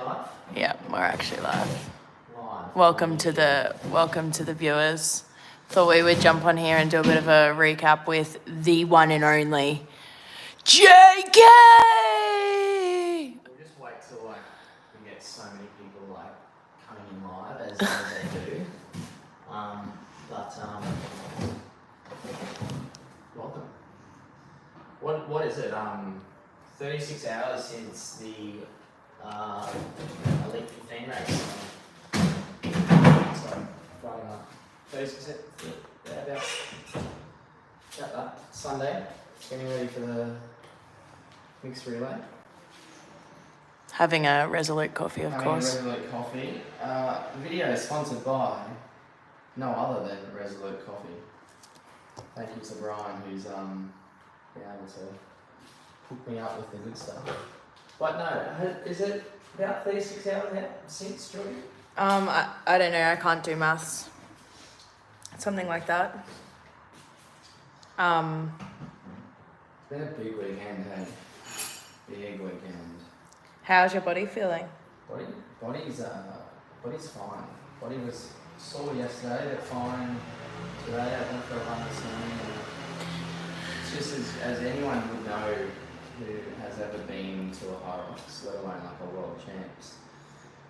live? Yeah, we're actually live. Live. Welcome to the viewers. Thought we would jump on here and do a bit of a recap with the one and only JK. We'll just wait till we get so many people coming in live as they do. Welcome. What is it? 36 hours since the Elite 15 race. So Friday night. 36. Yeah, about that. Sunday. Getting ready for the mixed relay. Having a Resolute coffee, of course. Having a Resolute coffee. The video is sponsored by no other than Resolute Coffee. Thank you to Brian, who's been able to hook me up with the good stuff. But no, is it about 36 hours now since, Georgie? I don't know. I can't do maths. Something like that. It's been a big weekend, hey? Big weekend. How's your body feeling? Body's fine. Body was sore yesterday, but fine today. I don't feel understanding. It's just as anyone would know who has ever been to a Hyrox, let alone like a world champs.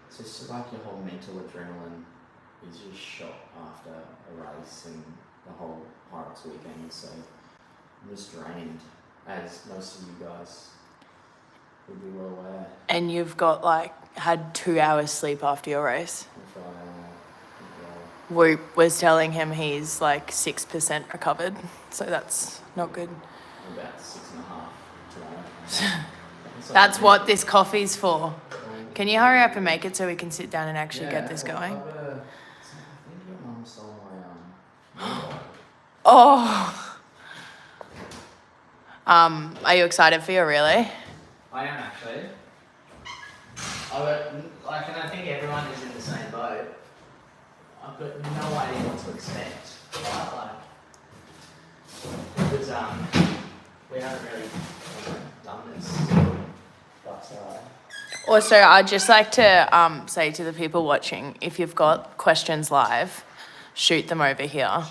It's just like your whole mental adrenaline is just shot after a race and the whole Hyrox weekend. So I'm just drained, as most of you guys would be well aware. And you've got had 2 hours sleep after your race. Whoop was telling him he's 6% recovered, so that's not good. About 6.5 today. That's what this coffee's for. Can you hurry up and make it so we can sit down and actually get this going? I think your mum stole my Oh. Are you excited for your relay? I am actually. And I think everyone is in the same boat. I've got no idea what to expect. Because we haven't really done this. But Also, I'd just like to say to the people watching, if you've got questions live, shoot them over here.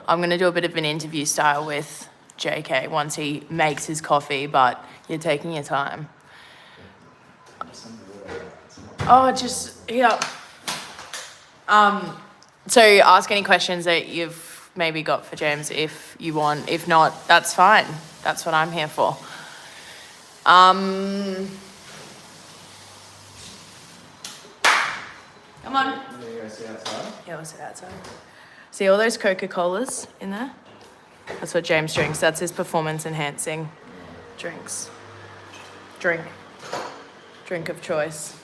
I'm going to do a bit of an interview style with JK once he makes his coffee, but you're taking your time. Oh, just here. So ask any questions that you've maybe got for James if you want. If not, that's fine. That's what I'm here for. Come on. You guys see outside? Yeah, we'll sit outside. See all those Coca-Colas in there? That's what James drinks. That's his performance-enhancing drinks. Drink of choice.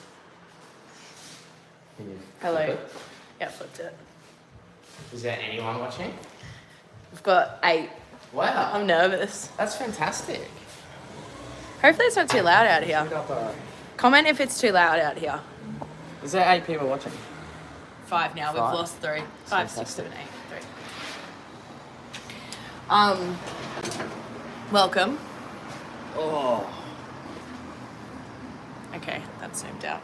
Can you Hello. flip it? Yeah, flipped it. Is there anyone watching? We've got 8. Wow. I'm nervous. That's fantastic. Hopefully it's not too loud out here. Comment if it's too loud out here. Is there 8 people watching? 5 now. We've 5. lost 3. 5, 6, 7, 8. 3. Welcome. Oh. Okay, that's zoomed out.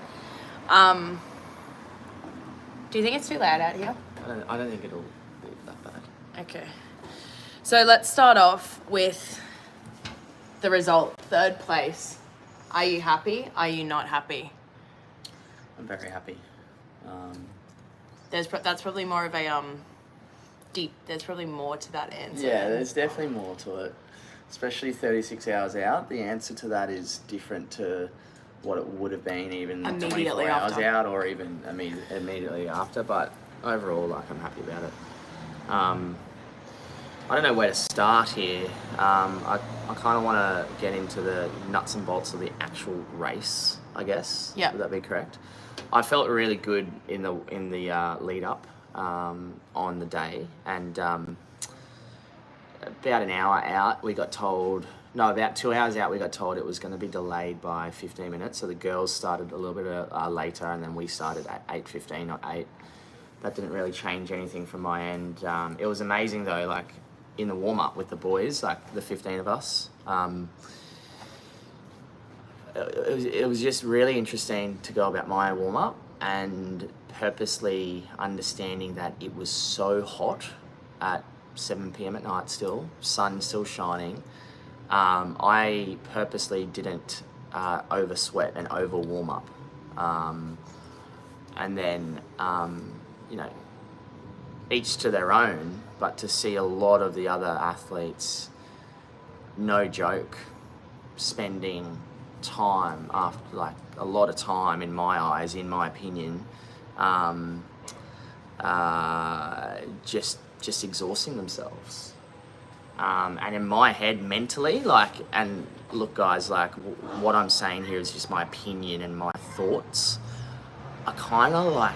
Do you think it's too loud out here? I don't think it'll be that bad. Okay. So let's start off with the result. 3rd place. Are you happy? Are you not happy? I'm very happy. That's probably more of a deep. There's probably more to that answer. Yeah, there's definitely more to it, especially 36 hours out. The answer to that is different to what it would have been even Immediately 24 hours after. out or even immediately after. But overall, I'm happy about it. I don't know where to start here. I kind of want to get into the nuts and bolts of the actual race, I guess. Yeah. Would that be correct? I felt really good in the lead up on the day, and about an hour out, we got told. No, about 2 hours out, we got told it was going to be delayed by 15 minutes. So the girls started a little bit later, and then we started at 8:15, not 8. That didn't really change anything from my end. It was amazing though, in the warm-up with the boys, the 15 of us. it was just really interesting to go about my warm up and purposely understanding that it was so hot at 7 p.m. at night still, sun still shining. I purposely didn't over sweat and over warm up. And then, you know, each to their own, but to see a lot of the other athletes, no joke, spending time after, like a lot of time in my eyes, in my opinion, just exhausting themselves. And in my head, mentally, like, and look guys, like what I'm saying here is just my opinion and my thoughts. I kind of like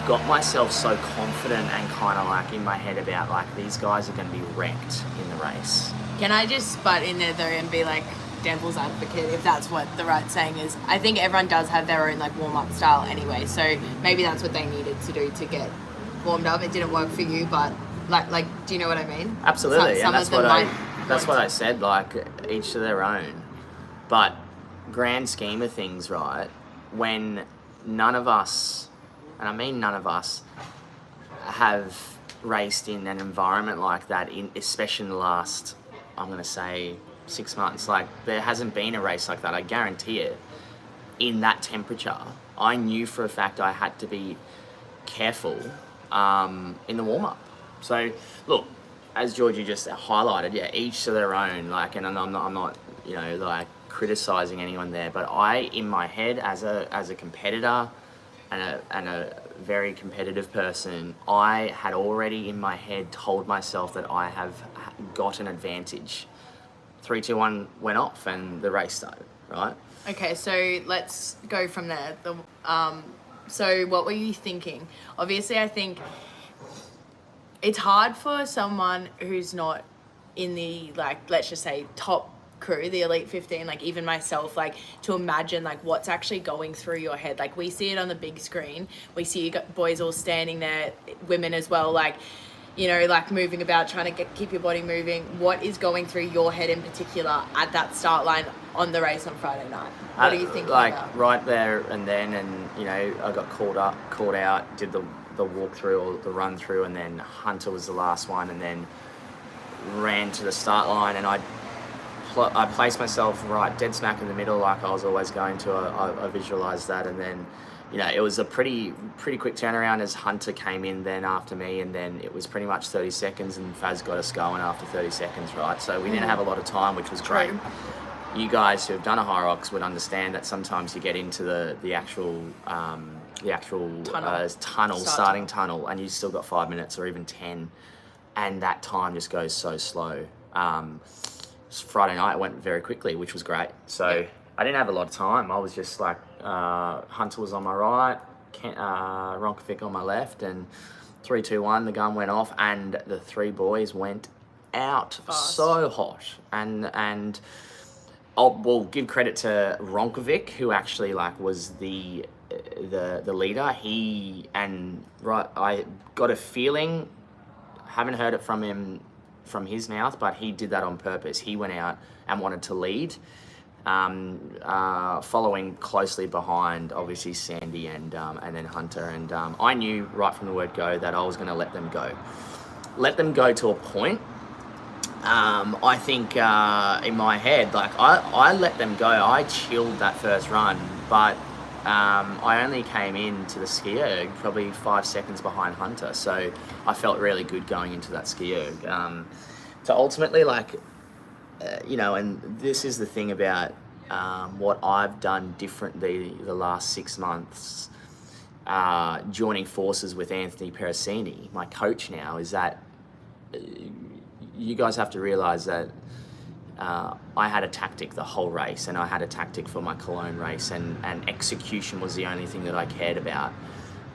got myself so confident and kind of like in my head about like these guys are going to be wrecked in the race. Can I just butt in there though and be like devil's advocate, if that's what the right saying is? I think everyone does have their own like warm-up style anyway, so maybe that's what they needed to do to get warmed up. It didn't work for you, but like do you know what I mean? Absolutely, Some and that's what I said, like each to their own. But grand scheme of things, right, when none of us, and I mean none of us, have raced in an environment like that, especially in the last, I'm going to say, 6 months. Like, there hasn't been a race like that, I guarantee it, in that temperature. I knew for a fact I had to be careful in the warm-up. So, look, as Georgie just highlighted, yeah, each to their own, like, and I'm not, you know, like, criticizing anyone there, but I, in my head, as a competitor and a very competitive person, I had already in my head told myself that I have got an advantage. 3, 2, 1 went off and the race started, right? Okay, so let's go from there. So what were you thinking? Obviously, I think it's hard for someone who's not in the, like, let's just say top crew, the elite 15, like even myself, like to imagine like what's actually going through your head. Like we see it on the big screen, we see you got boys all standing there, women as well, like, you know, like moving about, trying to keep your body moving. What is going through your head in particular at that start line on the race on Friday night? What are you thinking like about? Right there and then, and you know, I got called out, did the walk through or the run through, and then Hunter was the last one, and then ran to the start line, and I placed myself right dead smack in the middle, like I was always going to. I visualized that, and then, you know, it was a pretty quick turnaround as Hunter came in then after me, and then it was pretty much 30 seconds, and Faz got us going after 30 seconds, right? So we didn't have a lot of time, which was great. You guys who have done a Hyrox would understand that sometimes you get into the actual starting tunnel, and you still got 5 minutes or even 10, and that time just goes so slow. Friday night went very quickly, which was great. So I didn't have a lot of time. I was just like, Hunter was on my right, Ronkovic on my left, and 3, 2, 1, the gun went off, and the 3 boys went out fast. So hot. And I'll give credit to Ronkovic, who actually like was the leader. I got a feeling, haven't heard it from him, from his mouth, but he did that on purpose. He went out and wanted to lead, following closely behind, obviously, Sandy and then Hunter. And I knew right from the word go that I was going to let them go to a point. I think in my head, like I let them go. I chilled that first run, but I only came into the ski erg probably 5 seconds behind Hunter, so I felt really good going into that ski erg. So ultimately, like, you know, and this is the thing about what I've done differently the last 6 months, joining forces with Anthony Pericini, my coach now, is that you guys have to realise that I had a tactic the whole race, and I had a tactic for my Cologne race, and execution was the only thing that I cared about.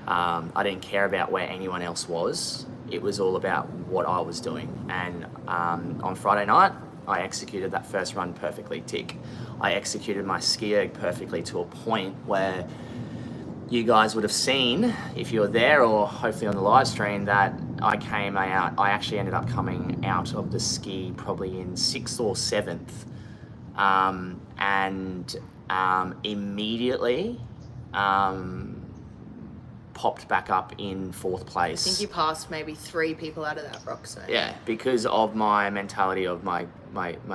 I didn't care about where anyone else was. It was all about what I was doing. And on Friday night, I executed that first run perfectly, tick. I executed my ski erg perfectly to a point where you guys would have seen, if you were there or hopefully on the live stream, that I actually ended up coming out of the ski probably in 6th or 7th. And immediately popped back up in fourth place. I think you passed maybe 3 people out of that rock zone. Yeah, because of my mentality of my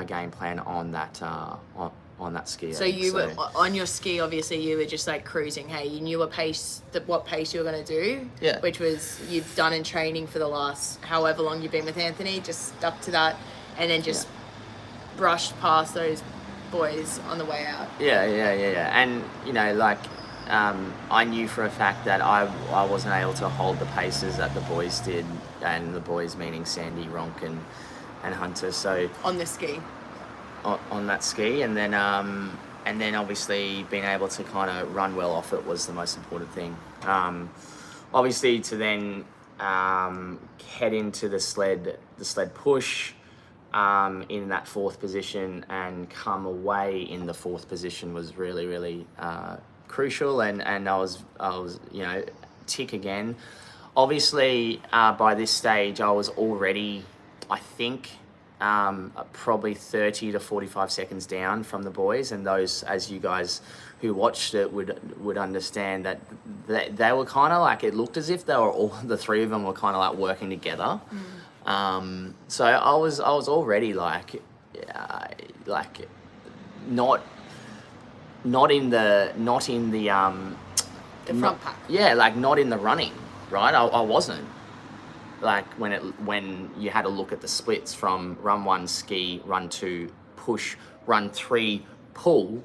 game plan on that on that ski. So you were on your ski. Obviously, you were just like cruising. Hey, you knew what pace you were going to do. Yeah. Which was you've done in training for the last however long you've been with Anthony. Just stuck to that, and then just brushed past those boys on the way out. Yeah. And you know, like I knew for a fact that I wasn't able to hold the paces that the boys did, and the boys meaning Sandy, Ronk, and Hunter. So on the ski. On that ski, and then obviously being able to kind of run well off it was the most important thing. Obviously to then head into the sled push in that 4th position and come away in the 4th position was really crucial, and I was you know, tick again. Obviously by this stage I was already, I think, probably 30 to 45 seconds down from the boys, and those, as you guys who watched it would understand, that they were kind of like, it looked as if they were all, the 3 of them were kind of like working together. So I was already like not in the front pack. Yeah, like not in the running, right? I wasn't. Like when you had a look at the splits from run 1 ski, run 2 push, run 3 pull,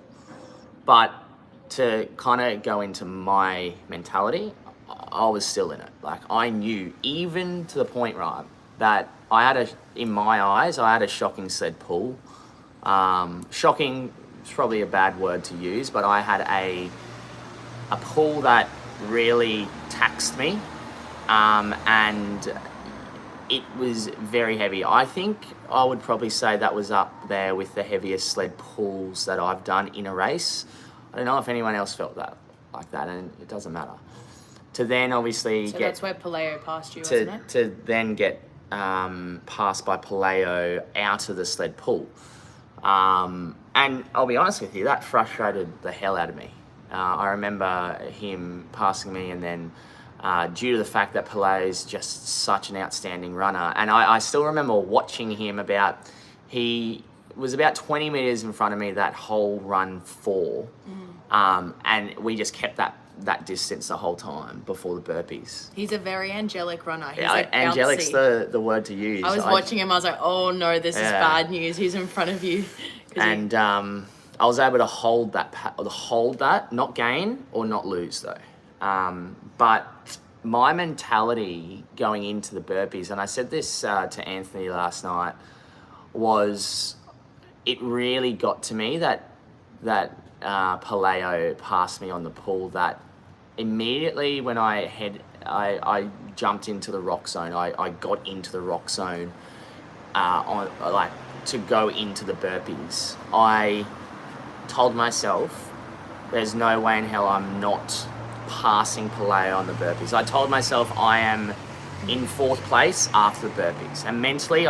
but to kind of go into my mentality, I was still in it. Like I knew, even to the point, right, that in my eyes, I had a shocking sled pull. Shocking is probably a bad word to use, but I had a pull that really taxed me. And it was very heavy. I think I would probably say that was up there with the heaviest sled pulls that I've done in a race. I don't know if anyone else felt that like that, and it doesn't matter. To then obviously so that's where Paleo passed you, wasn't it? To then get passed by Paleo out of the sled pull. And I'll be honest with you, that frustrated the hell out of me. I remember him passing me, and then due to the fact that Palais is just such an outstanding runner. And I still remember watching him he was about 20 metres in front of me that whole run 4. And we just kept that distance the whole time before the burpees. He's a very angelic runner. He's angelic's the word to use. I was watching him, I was like, oh no, this is bad news. He's in front of you. And I was able to hold that, not gain or not lose though. But my mentality going into the burpees, and I said this to Anthony last night, was it really got to me that Paleo passed me on the pull, that immediately when I jumped into the rock zone, I got into the rock zone to go into the burpees. I told myself there's no way in hell I'm not passing Paleo on the burpees. I told myself I am in 4th place after the burpees, and mentally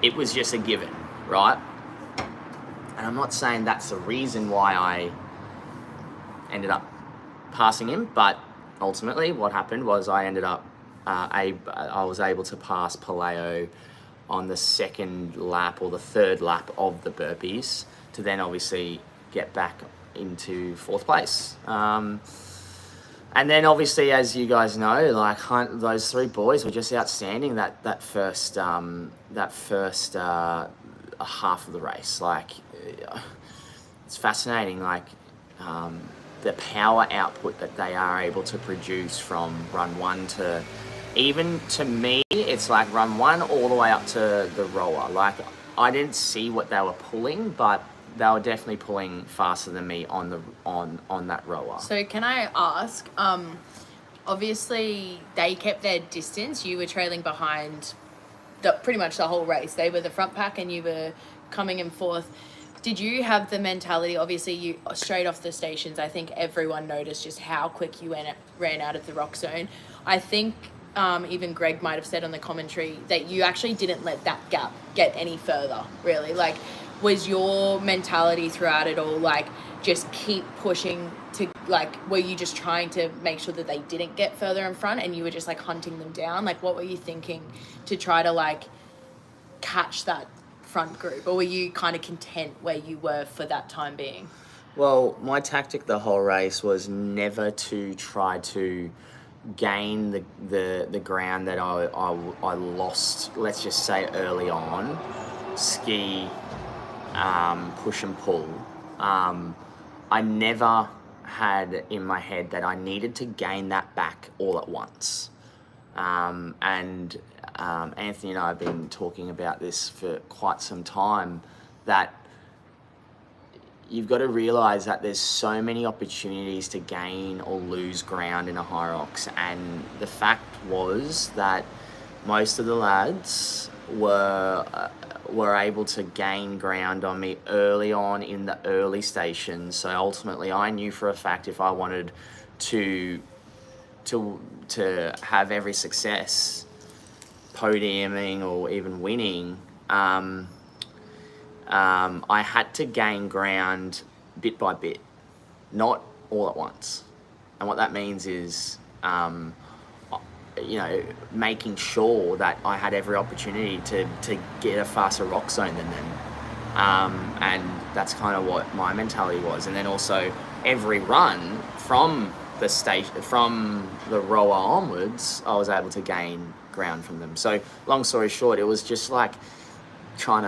it was just a given, right? And I'm not saying that's the reason why I ended up passing him, but ultimately what happened was I ended up I was able to pass Paleo on the 2nd lap or the 3rd lap of the burpees, to then obviously get back into 4th place. And then obviously, as you guys know, like those 3 boys were just outstanding that first half of the race. Like it's fascinating, like the power output that they are able to produce from run 1 to, even to me, it's like run 1 all the way up to the rower. Like I didn't see what they were pulling, but they were definitely pulling faster than me on that rower. So can I ask, obviously they kept their distance. You were trailing behind pretty much the whole race. They were the front pack and you were coming in 4th. Did you have the mentality, obviously you straight off the stations, I think everyone noticed just how quick you ran out of the rock zone. I think even Greg might have said on the commentary that you actually didn't let that gap get any further, really. Like, was your mentality throughout it all like just keep pushing to like, were you just trying to make sure that they didn't get further in front and you were just like hunting them down? Like what were you thinking to try to like catch that front group, or were you kind of content where you were for that time being? Well, my tactic the whole race was never to try to gain the ground that I lost, let's just say early on, ski, push and pull. I never had in my head that I needed to gain that back all at once. And Anthony and I have been talking about this for quite some time, that you've got to realise that there's so many opportunities to gain or lose ground in a Hyrox, and the fact was that most of the lads were able to gain ground on me early on in the early stations. So ultimately, I knew for a fact if I wanted to have every success, podiuming or even winning, I had to gain ground bit by bit, not all at once. And what that means is, making sure that I had every opportunity to get a faster rock zone than them. And that's kind of what my mentality was. And then also every run from the station, from the rower onwards, I was able to gain ground from them. So long story short, it was just like trying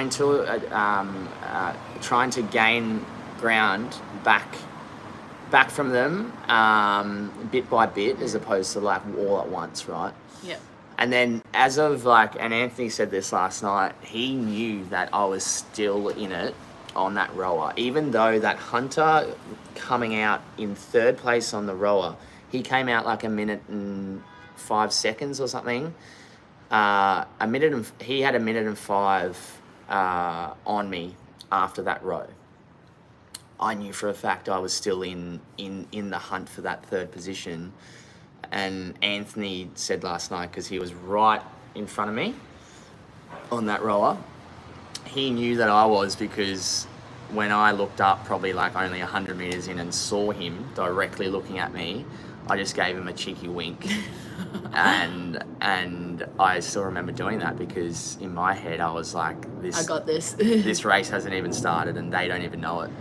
to gain ground back from them, bit by bit, as opposed to like all at once, right? Yeah. And then as of like, and Anthony said this last night, he knew that I was still in it on that rower, even though that Hunter coming out in third place on the rower, he came out like 1 minute and 5 seconds or something. He had 1 minute and 5 on me after that row. I knew for a fact I was still in the hunt for that third position. And Anthony said last night, because he was right in front of me on that rower, he knew that I was, because when I looked up probably like only 100 meters in and saw him directly looking at me, I just gave him a cheeky wink. and I still remember doing that, because in my head I was like, I got this. This race hasn't even started and they don't even know it.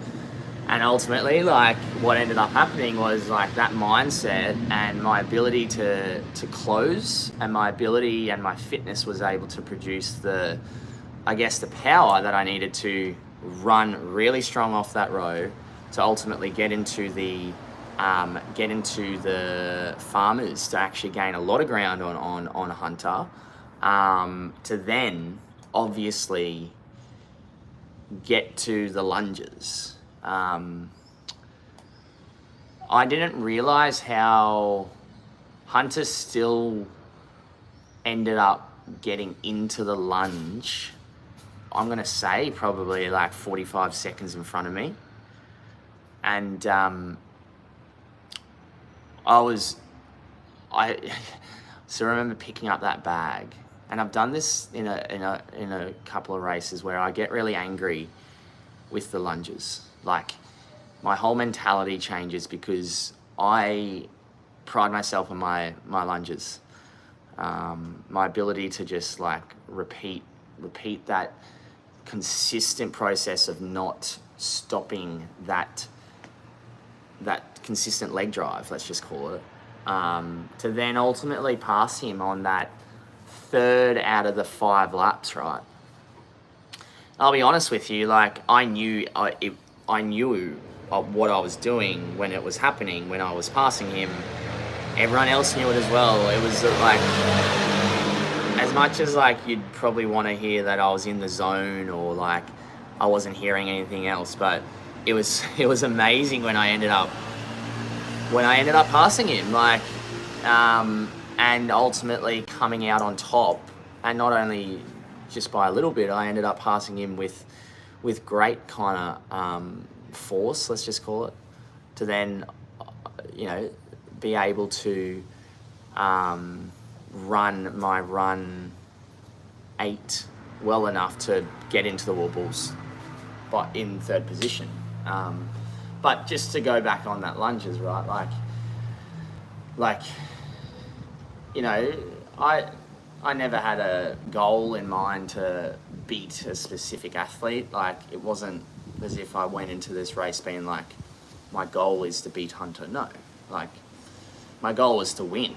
And ultimately, like, what ended up happening was like that mindset and my ability to close, and my ability and my fitness was able to produce the power that I needed to run really strong off that row to ultimately get into the farmers, to actually gain a lot of ground on Hunter, to then obviously get to the lunges. I didn't realize how Hunter still ended up getting into the lunge, I'm going to say probably like 45 seconds in front of me. And I still remember picking up that bag. And I've done this in a couple of races where I get really angry with the lunges. Like, my whole mentality changes because I pride myself on my lunges. My ability to just like repeat that consistent process of not stopping that consistent leg drive, let's just call it, to then ultimately pass him on that third out of the 5 laps, right? I'll be honest with you, like, I knew what I was doing when it was happening, when I was passing him. Everyone else knew it as well. It was like, as much as like you'd probably want to hear that I was in the zone or like I wasn't hearing anything else, but it was amazing when I ended up passing him, like, and ultimately coming out on top. And not only just by a little bit, I ended up passing him with great kind of force, let's just call it, to then, be able to run my run 8 well enough to get into the wobbles, but in third position. But just to go back on that lunges, right? Like, you know, I never had a goal in mind to beat a specific athlete. Like, it wasn't as if I went into this race being like, my goal is to beat Hunter. No, like, my goal was to win,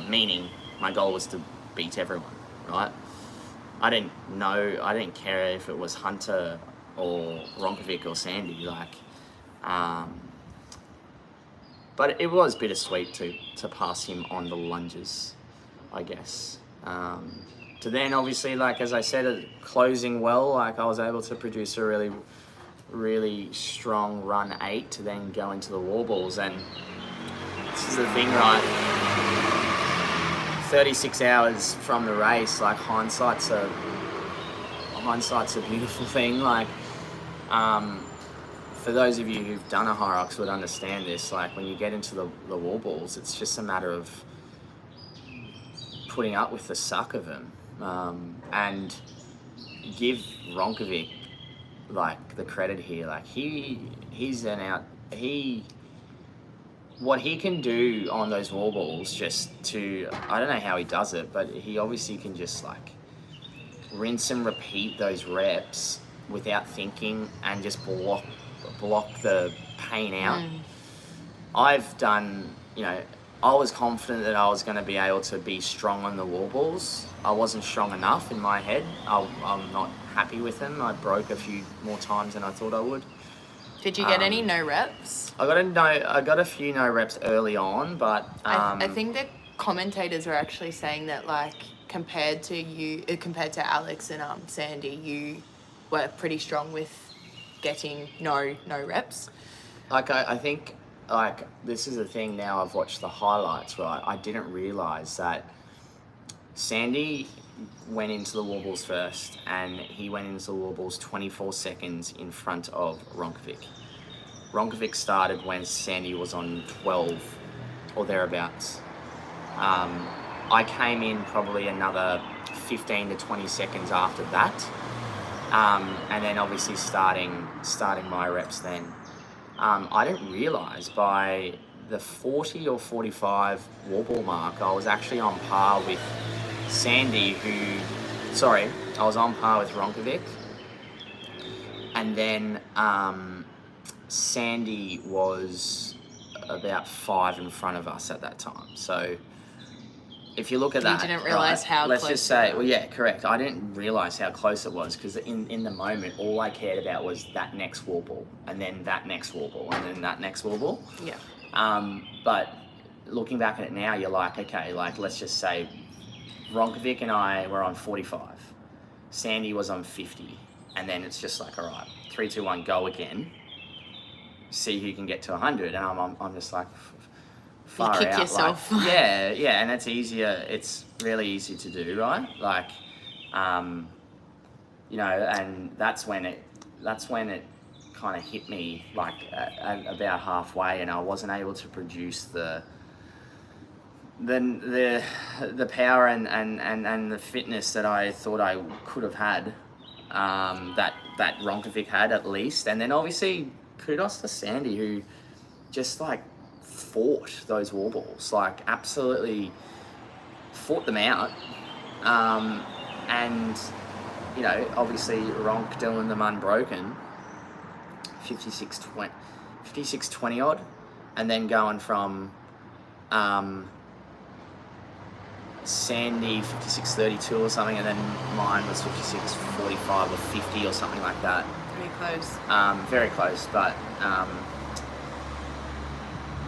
meaning my goal was to beat everyone, right? I didn't care if it was Hunter or Ronkovic or Sandy, like, but it was bittersweet to pass him on the lunges, I guess. To then obviously, like, as I said, closing well, like, I was able to produce a really, really strong run 8 to then go into the warbles. And this is the thing, right? 36 hours from the race, like, hindsight's a beautiful thing. Like, for those of you who've done a Hyrox would understand this. Like, when you get into the warbles, it's just a matter of putting up with the suck of them, and give Ronkovic, like, the credit here. Like, what he can do on those warbles, just to, I don't know how he does it, but he obviously can just, like, rinse and repeat those reps without thinking and just block the pain out. I've done, you know, I was confident that I was going to be able to be strong on the warbles. I wasn't strong enough in my head. I'm not happy with them. I broke a few more times than I thought I would. Did you get any no reps? I got a few no reps early on, but I think the commentators were actually saying that, like, compared to Alex and Sandy, you were pretty strong with getting no reps. Like, I think, like, this is the thing now, I've watched the highlights, right? I didn't realise that Sandy went into the warbles first, and he went into the warbles 24 seconds in front of Ronkovic. Ronkovic started when Sandy was on 12 or thereabouts. I came in probably another 15 to 20 seconds after that, and then obviously starting my reps then. I didn't realise by the 40 or 45 warble mark, I was actually on par with Sandy, I was on par with Ronkovic, and then Sandy was about 5 in front of us at that time. So if you look at that, you didn't realise how let's close just say, well, yeah, correct. I didn't realise how close it was, because in the moment, all I cared about was that next warble, and then that next warble, and then that next warble. Yeah. But looking back at it now, you're like, okay, like, let's just say Ronkovic and I were on 45. Sandy was on 50. And then it's just like, all right, 3, 2, 1, go again. See who can get to 100. And I'm just like, far out. You kick yourself. Like, yeah, and it's easier. It's really easy to do, right? Like, you know, and that's when it kind of hit me, like, at about halfway, and I wasn't able to produce the power and the fitness that I thought I could have had, that Ronkovic had at least. And then obviously kudos to Sandy, who just, like, fought those warbles, like, absolutely fought them out. And, you know, obviously Ronk doing them unbroken, 56-20 odd, and then going from Sandy 56-32 or something, and then mine was 56-45 or 50 or something like that. Pretty close. Very close, but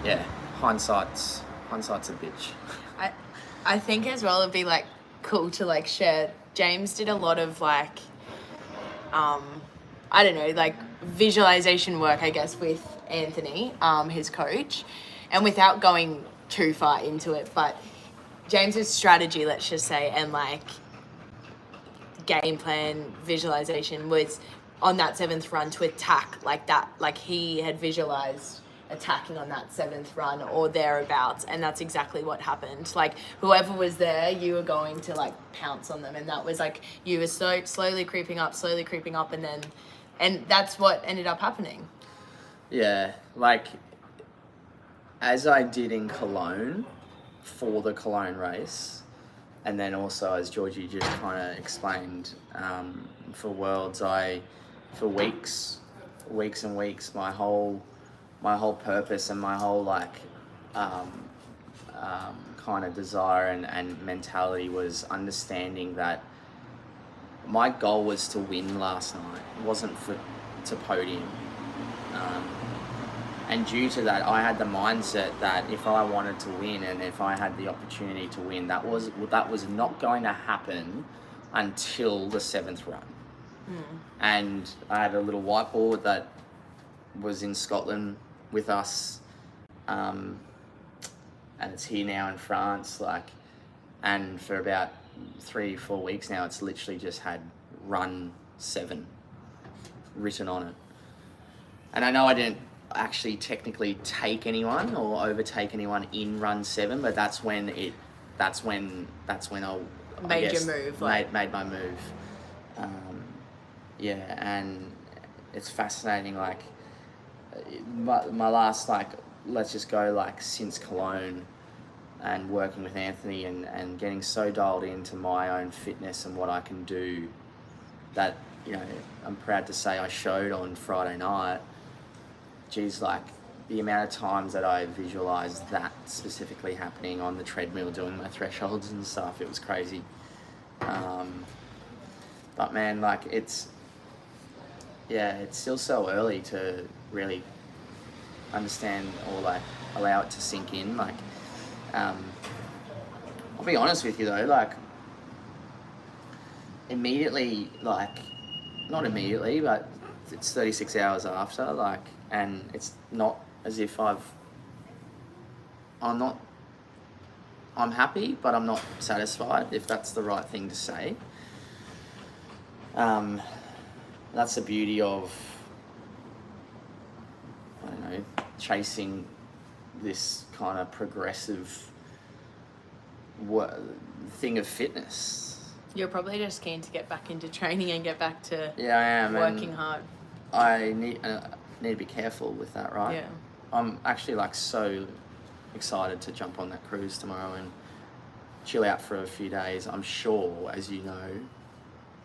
yeah, hindsight's a bitch. I think as well it'd be, like, cool to, like, share. James did a lot of, like, I don't know, like, visualization work, I guess, with Anthony, his coach, and without going too far into it, but James's strategy, let's just say, and, like, game plan visualization was on that 7th run to attack like that. Like, he had visualized attacking on that 7th run or thereabouts, and that's exactly what happened. Like, whoever was there, you were going to like pounce on them, and that was like, you were so slowly creeping up, and that's what ended up happening. Yeah, like as I did in Cologne for the Cologne race, and then also as Georgie just kind of explained, for Worlds, for weeks and weeks, my whole purpose and my whole like kind of desire and mentality was understanding that my goal was to win last night. It wasn't to podium. And due to that, I had the mindset that if I wanted to win and if I had the opportunity to win, that was not going to happen until the 7th run. And I had a little whiteboard that was in Scotland with us, and it's here now in France, like, and for about 3-4 weeks now, it's literally just had run 7 written on it. And I know I didn't actually technically take anyone or overtake anyone in run 7, but that's when I guess, made my move. Yeah, and it's fascinating, like my last, like, let's just go like since Cologne and working with Anthony and getting so dialed into my own fitness and what I can do, that, you know, I'm proud to say I showed on Friday night. Geez, like the amount of times that I visualized that specifically happening on the treadmill doing my thresholds and stuff, it was crazy. But man, like it's still so early to really understand or like allow it to sink in. Like, I'll be honest with you though, like immediately, like not immediately, but it's 36 hours after, like, and it's not as if I'm happy, but I'm not satisfied, if that's the right thing to say. That's the beauty of, I don't know, chasing this kind of progressive thing of fitness. You're probably just keen to get back into training and get back to I am working hard. I need to be careful with that, right? Yeah. I'm actually like so excited to jump on that cruise tomorrow and chill out for a few days. I'm sure, as you know,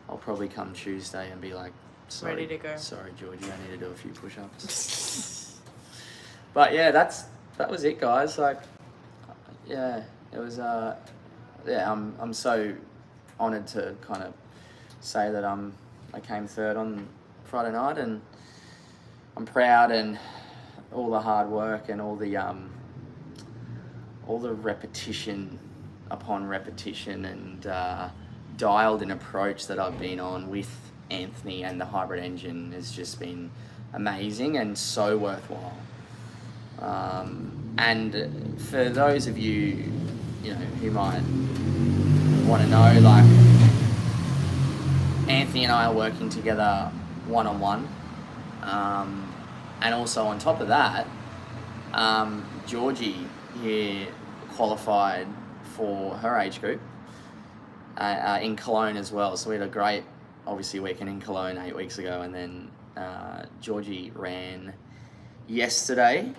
I'll probably come Tuesday and be like, sorry, ready to go. Sorry, Georgie, I need to do a few push-ups. But yeah, that was it, guys. Like, yeah, it was. I'm so honoured to kind of say that I came third on Friday night, and I'm proud, and all the hard work and all the repetition upon repetition and dialed in approach that I've been on with Anthony and the hybrid engine has just been amazing and so worthwhile. And for those of you, you know, who might want to know, like, Anthony and I are working together one-on-one, and also on top of that, Georgie here qualified for her age group in Cologne as well. So we had a great, obviously, weekend in Cologne 8 weeks ago, and then Georgie ran yesterday,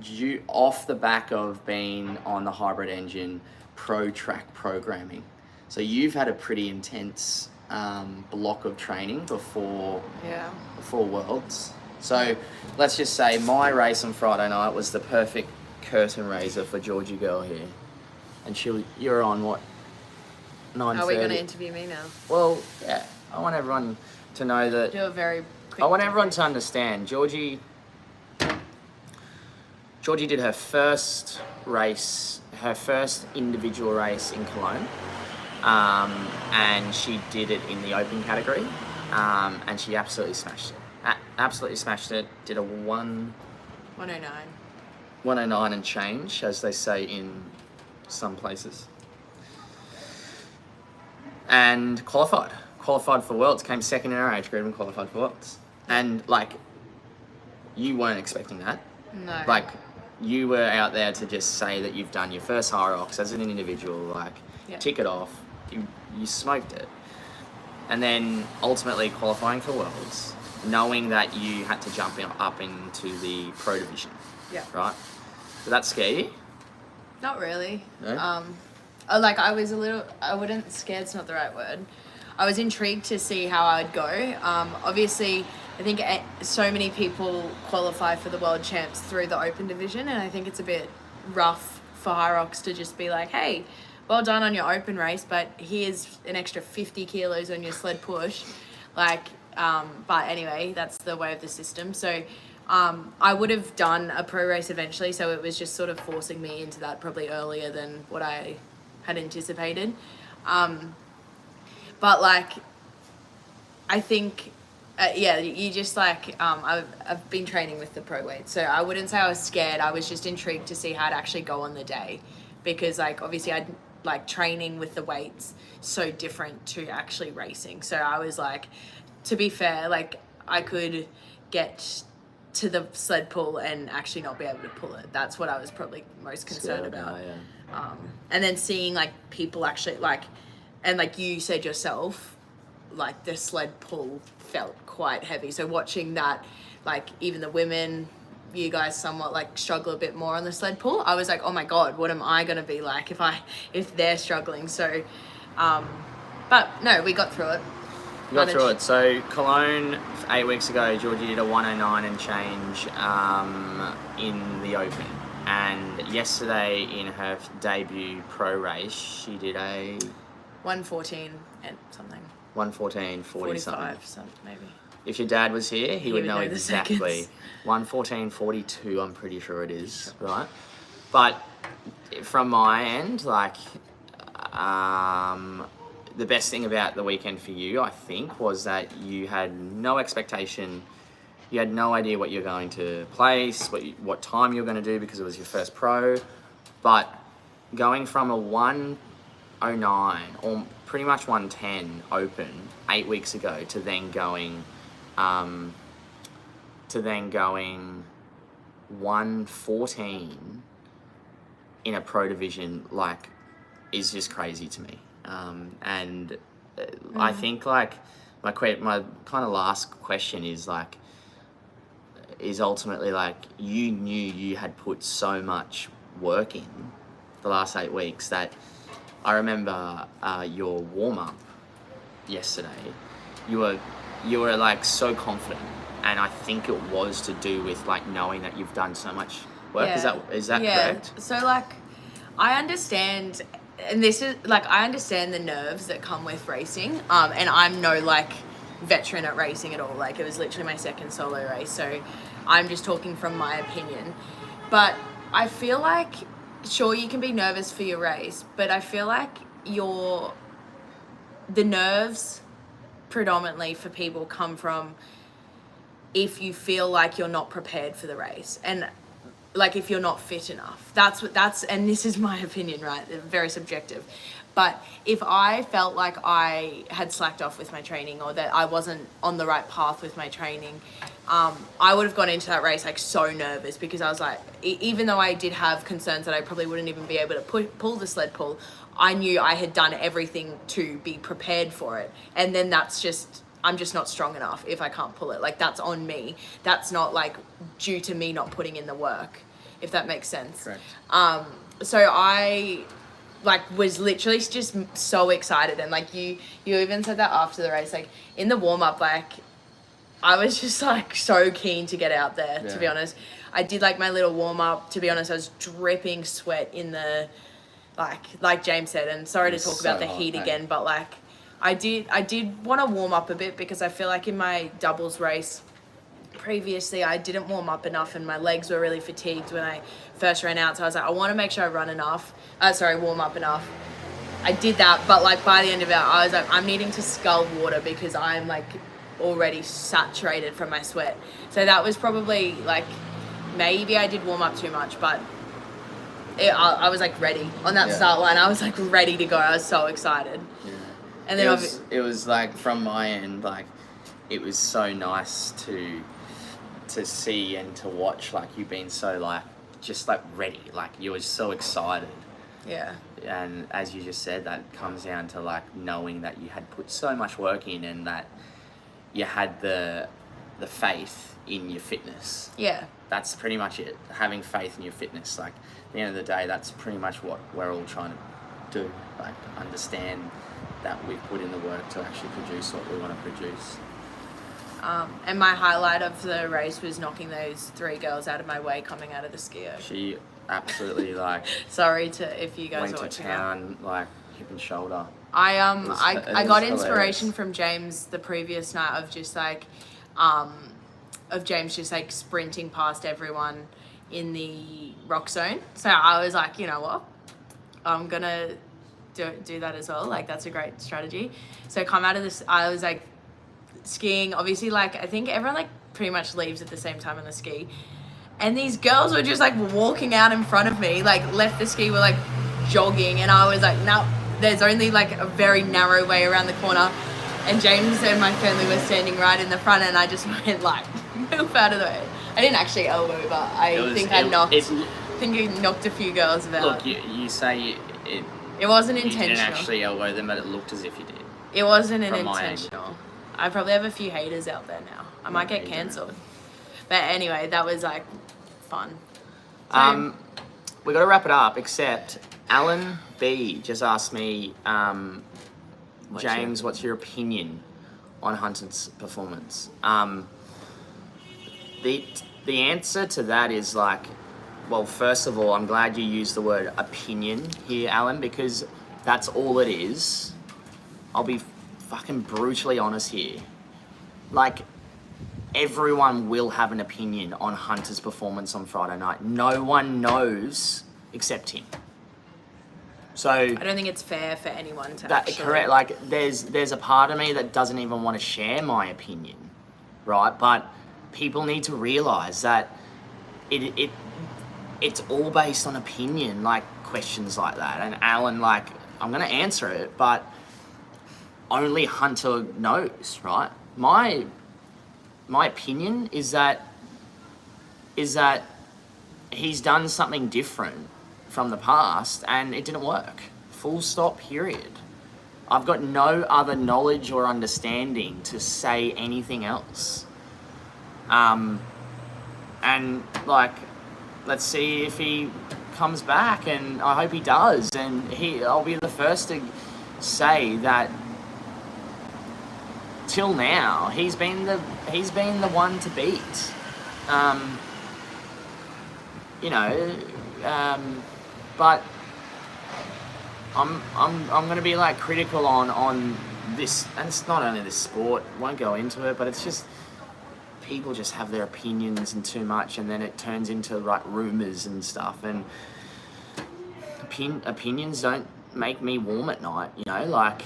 due off the back of being on the hybrid engine pro track programming. So you've had a pretty intense block of training before Worlds. So let's just say my race on Friday night was the perfect curtain raiser for Georgie girl here, and you're on what, 9:30? Are we going to interview me now? Well, yeah. I want everyone to know that. Do a very quick. I want everyone to understand. Georgie did her first race, her first individual race in Cologne, and she did it in the open category, and she absolutely smashed it. Absolutely smashed it. Did a 109. 109 and change, as they say in some places. And qualified for Worlds, came second in her age group and qualified for Worlds. And like, you weren't expecting that. No. Like, you were out there to just say that you've done your first high rocks as an individual, like, tick it off. You smoked it. And then ultimately qualifying for Worlds, knowing that you had to jump up into the pro division. Yeah. Right? Did that scare you? Not really. No? I was a little, scared's not the right word. I was intrigued to see how I would go. Obviously, I think so many people qualify for the World Champs through the Open Division, and I think it's a bit rough for High Rocks to just be like, hey, well done on your Open race, but here's an extra 50 kilos on your sled push. But anyway, that's the way of the system. So I would have done a pro race eventually, so it was just sort of forcing me into that probably earlier than what I had anticipated. But like, I think, you just like, I've been training with the pro weight, so I wouldn't say I was scared. I was just intrigued to see how it actually go on the day, because like obviously I'd like training with the weights so different to actually racing. So I was like, to be fair, like I could get to the sled pull and actually not be able to pull it. That's what I was probably most concerned about. Yeah. And then seeing like people actually like, and like you said yourself, like the sled pull felt quite heavy. So watching that, like even the women, you guys somewhat like struggle a bit more on the sled pull. I was like, oh my God, what am I going to be like if they're struggling? So, but no, we got through it. You got through it. So Cologne 8 weeks ago, Georgie did a 109 and change in the Open. And yesterday in her debut pro race, she did a 114 and something. 114, 40 something. Maybe. If your dad was here, he would know exactly. 114, 114.42, I'm pretty sure it is, right? But from my end, like, the best thing about the weekend for you, I think, was that you had no expectation. You had no idea what you're going to place, what time you're going to do, because it was your first pro. But going from a 109 or pretty much 110 Open 8 weeks ago to then going 114 in a pro division, like, is just crazy to me. I think like my kind of last question is ultimately like, you knew you had put so much work in the last 8 weeks that I remember your warm up yesterday. You were like so confident, and I think it was to do with like knowing that you've done so much work. Yeah. Is that correct? So like, I understand, and this is like, I understand the nerves that come with racing. And I'm no like veteran at racing at all. Like, it was literally my second solo race, so I'm just talking from my opinion. But I feel like, sure, you can be nervous for your race, but I feel like the nerves predominantly for people come from if you feel like you're not prepared for the race, and like if you're not fit enough. And this is my opinion, right? Very subjective. But if I felt like I had slacked off with my training, or that I wasn't on the right path with my training, I would have gone into that race like so nervous, because I was like, even though I did have concerns that I probably wouldn't even be able to pull the sled pull, I knew I had done everything to be prepared for it. And then I'm just not strong enough if I can't pull it. Like, that's on me. That's not like due to me not putting in the work, if that makes sense. Correct. So I like was literally just so excited, and like you even said that after the race, like in the warm up, like I was just like so keen to get out there. Yeah. To be honest, I did like my little warm up. To be honest, I was dripping sweat in the like James said, and sorry to talk about the heat again, but like I did want to warm up a bit, because I feel like in my doubles race previously I didn't warm up enough, and my legs were really fatigued when I first ran out. So I was like, I want to make sure I warm up enough. I did that, but like by the end of it, I was like, I'm needing to scull water, because I'm like already saturated from my sweat. So that was probably like, maybe I did warm up too much, but I was like ready on that start line. I was like ready to go. I was so excited. Yeah. And then it was like, from my end, like, it was so nice to to see and to watch, like, you being so, like, just, like, ready. Like, you were so excited. Yeah. And as you just said, that comes down to, like, knowing that you had put so much work in and that you had the faith in your fitness. Yeah. That's pretty much it. Having faith in your fitness. Like, at the end of the day, that's pretty much what we're all trying to do. Like, understand that we've put in the work to actually produce what we want to produce. And my highlight of the race was knocking those 3 girls out of my way coming out of the skier. She absolutely, like, Sorry if you guys went are to watching town, like, hip and shoulder. I It got was inspiration hilarious. from James the previous night of just like of James just like sprinting past everyone in the rock zone. So I was like, you know what? I'm gonna do that as well. Like, that's a great strategy. So come out of this, I was like skiing, obviously, like I think everyone like pretty much leaves at the same time on the ski. And these girls were just like walking out in front of me, like left the ski, were like jogging, and I was like, no, there's only like a very narrow way around the corner. And James and my family were standing right in the front, and I just went like, move out of the way. I didn't actually elbow, but I think I knocked a few girls about. Look, you say it. It wasn't You intentional. didn't actually elbow them, but it looked as if you did. It wasn't an From my intentional. I probably have a few haters out there now. I might get you don't. cancelled. But anyway, that was like fun. So, We got to wrap it up. Except Alan B just asked me, James, what's your opinion on Hunter's performance? The answer to that is like, well, first of all, I'm glad you used the word opinion here, Alan, because that's all it is. I'll be fucking brutally honest here. Like, everyone will have an opinion on Hunter's performance on Friday night. No one knows except him. So I don't think it's fair for anyone to that actually... correct. Like, there's a part of me that doesn't even want to share my opinion, right? But people need to realise that it's all based on opinion, like questions like that. And Alan, like, I'm gonna answer it, but only Hunter knows, right? My opinion is that he's done something different from the past and it didn't work. Full stop, period. I've got no other knowledge or understanding to say anything else. And like, let's see if he comes back, and I hope he does. And I'll be the first to say that till now he's been the one to beat. But I'm gonna be like critical on this, and it's not only this sport. Won't go into it, but it's just people just have their opinions and too much, and then it turns into like rumors and stuff. And opinions don't make me warm at night. You know, like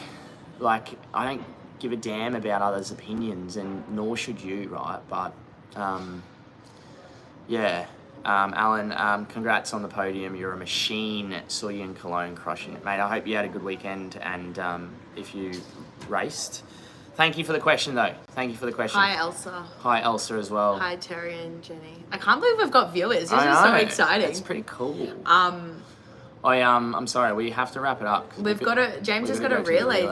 I don't give a damn about others' opinions, and nor should you, right? But yeah. Alan, congrats on the podium. You're a machine. Saw you in Cologne crushing it, mate. I hope you had a good weekend, and if you raced. Thank you for the question, though. Thank you for the question. Hi, Elsa. Hi, Elsa, as well. Hi, Terry and Jenny. I can't believe we've got viewers. This is so exciting. It's pretty cool. I'm sorry, we have to wrap it up. James has got a relay.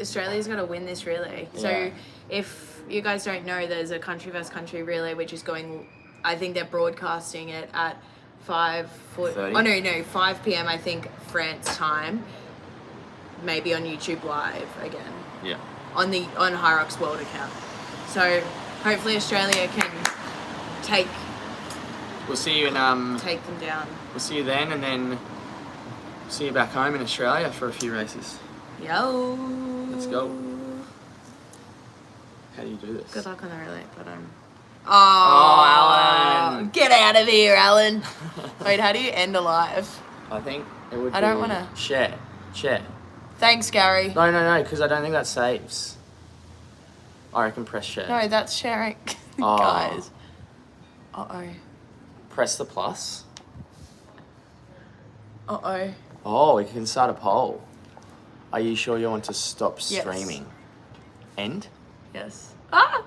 Australia's got to win this relay. Yeah. So if you guys don't know, there's a country versus country relay, which is going, I think they're broadcasting it at 5 p.m. I think France time, maybe on YouTube Live again. Yeah. On High Rocks World account. So hopefully Australia can take We'll see you in take them down. We'll see you then, and then see you back home in Australia for a few races. Yo. Let's go. How do you do this? Good luck on the relay, but Alan. Get out of here, Alan. Wait, how do you end a live? I think it would I be don't wanna. Share. Thanks, Gary. No, because I don't think that saves. I reckon press share. No, that's sharing. Oh. Guys. Uh-oh. Press the plus. Uh-oh. Oh, we can start a poll. Are you sure you want to stop Yes. streaming? End? Yes. Ah!